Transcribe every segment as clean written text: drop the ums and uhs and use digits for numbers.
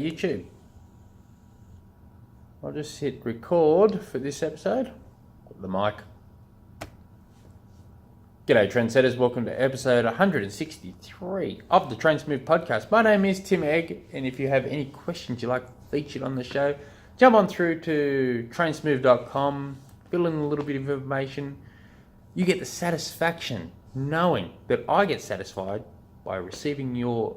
YouTube. I'll just hit record for this episode. Put the mic. G'day trendsetters, welcome to episode 163 of the Trainsmove podcast. My name is Tim Egg, and if you have any questions you'd like featured on the show, jump on through to trainsmove.com, fill in a little bit of information. You get the satisfaction knowing that I get satisfied by receiving your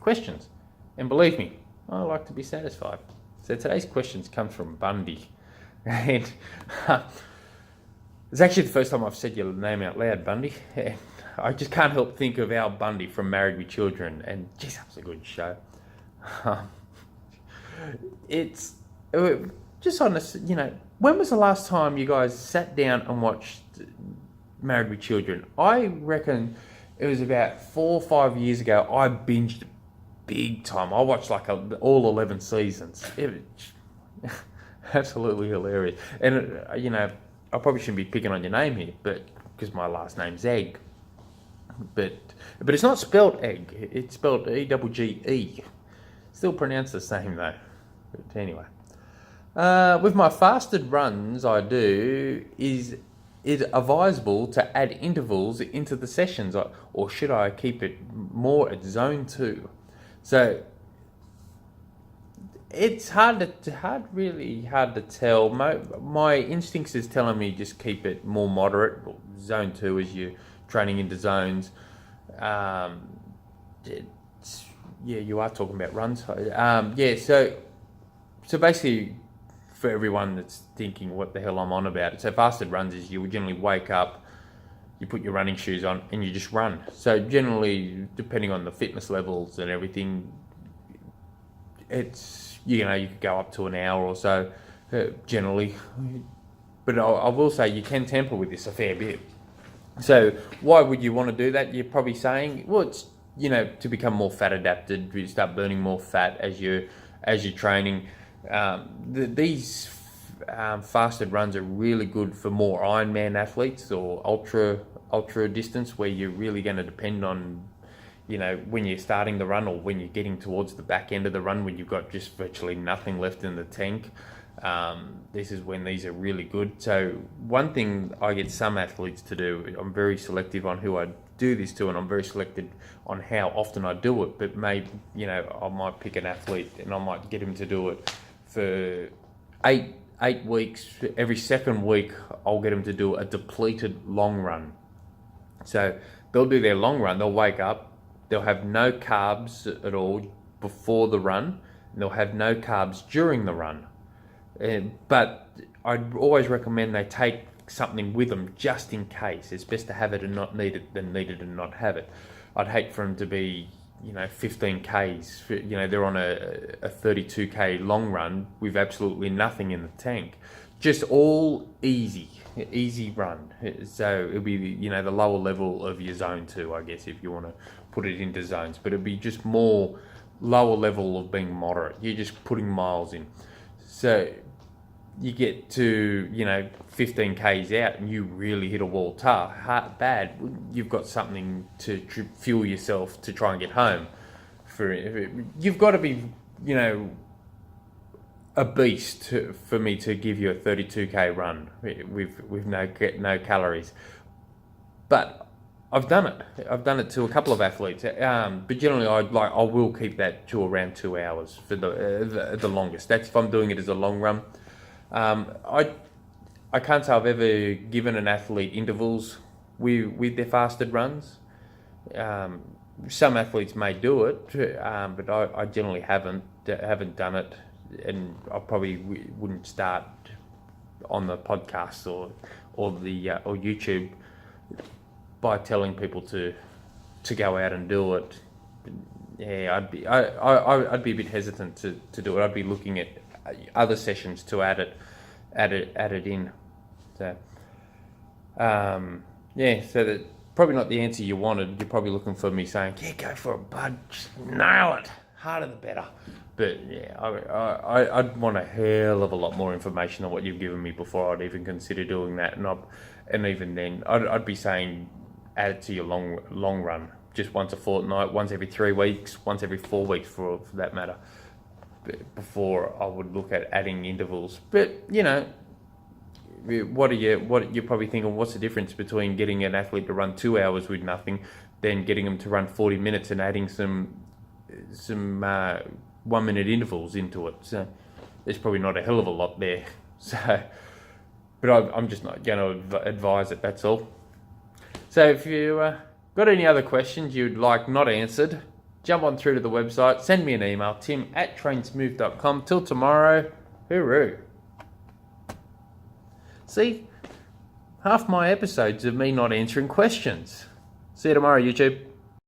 questions. And believe me, I like to be satisfied. So today's questions come from Bundy. And it's actually the first time I've said your name out loud, Bundy. And I just can't help think of Al Bundy from Married with Children. And geez, that was a good show. It's just on this, when was the last time you guys sat down and watched Married with Children? I reckon it was about 4 or 5 years ago. I binged big time. I watched all 11 seasons. It was absolutely hilarious. And I probably shouldn't be picking on your name here, but because my last name's Egg. But it's not spelled Egg. It's spelled E-double-G-E. Still pronounced the same though. But anyway, with my fasted runs, I do is it advisable to add intervals into the sessions, or should I keep it more at zone 2? So it's really hard to tell. My instincts is telling me just keep it more moderate. Zone 2 is you're training into zones. You are talking about runs. So basically, for everyone that's thinking what the hell I'm on about, so fasted runs is you generally wake up, you put your running shoes on and you just run. So generally, depending on the fitness levels and everything, it's, you could go up to an hour or so, generally. But I will say you can tamper with this a fair bit. So why would you want to do that? You're probably saying, well, it's, to become more fat adapted, you start burning more fat as you're training. These fasted runs are really good for more Ironman athletes or ultra distance, where you're really going to depend on, when you're starting the run or when you're getting towards the back end of the run, when you've got just virtually nothing left in the tank. This is when these are really good. So one thing I get some athletes to do, I'm very selective on who I do this to, and I'm very selected on how often I do it, but maybe, I might pick an athlete and I might get him to do it for eight weeks. Every second week, I'll get them to do a depleted long run. So they'll do their long run, they'll wake up, they'll have no carbs at all before the run, and they'll have no carbs during the run. But I'd always recommend they take something with them just in case. It's best to have it and not need it than need it and not have it. I'd hate for them to be 15 Ks, they're on a 32K long run with absolutely nothing in the tank. Just all easy run. So it'll be, the lower level of your zone 2, I guess, if you want to put it into zones. But it'll be just more lower level of being moderate. You're just putting miles in. So you get to, 15 Ks out and you really hit a wall bad, you've got something to fuel yourself to try and get home. You've got to be, a beast for me to give you a 32K run with no calories. But I've done it. I've done it to a couple of athletes. But generally, I will keep that to around 2 hours for the longest. That's if I'm doing it as a long run. I can't say I've ever given an athlete intervals with their fasted runs. Some athletes may do it, but I generally haven't done it, and I probably wouldn't start on the podcast or YouTube by telling people to go out and do it. Yeah, I'd be a bit hesitant to do it. I'd be looking at other sessions to add it in. So so that probably not the answer you wanted. You're probably looking for me saying, yeah, go for it, bud, just nail it, harder the better. But yeah, I'd want a hell of a lot more information on what you've given me before I'd even consider doing that. And even then, I'd be saying add it to your long run. just once a fortnight, once every 3 weeks, once every 4 weeks for that matter, before I would look at adding intervals. But, you know, what you're probably thinking, what's the difference between getting an athlete to run 2 hours with nothing, then getting them to run 40 minutes and adding some 1 minute intervals into it? So there's probably not a hell of a lot there. So, but I'm just not going to advise it, that's all. So if you got any other questions you'd like not answered, jump on through to the website, send me an email, tim@trainsmooth.com. Till tomorrow, hooroo. See, half my episodes of me not answering questions. See you tomorrow, YouTube.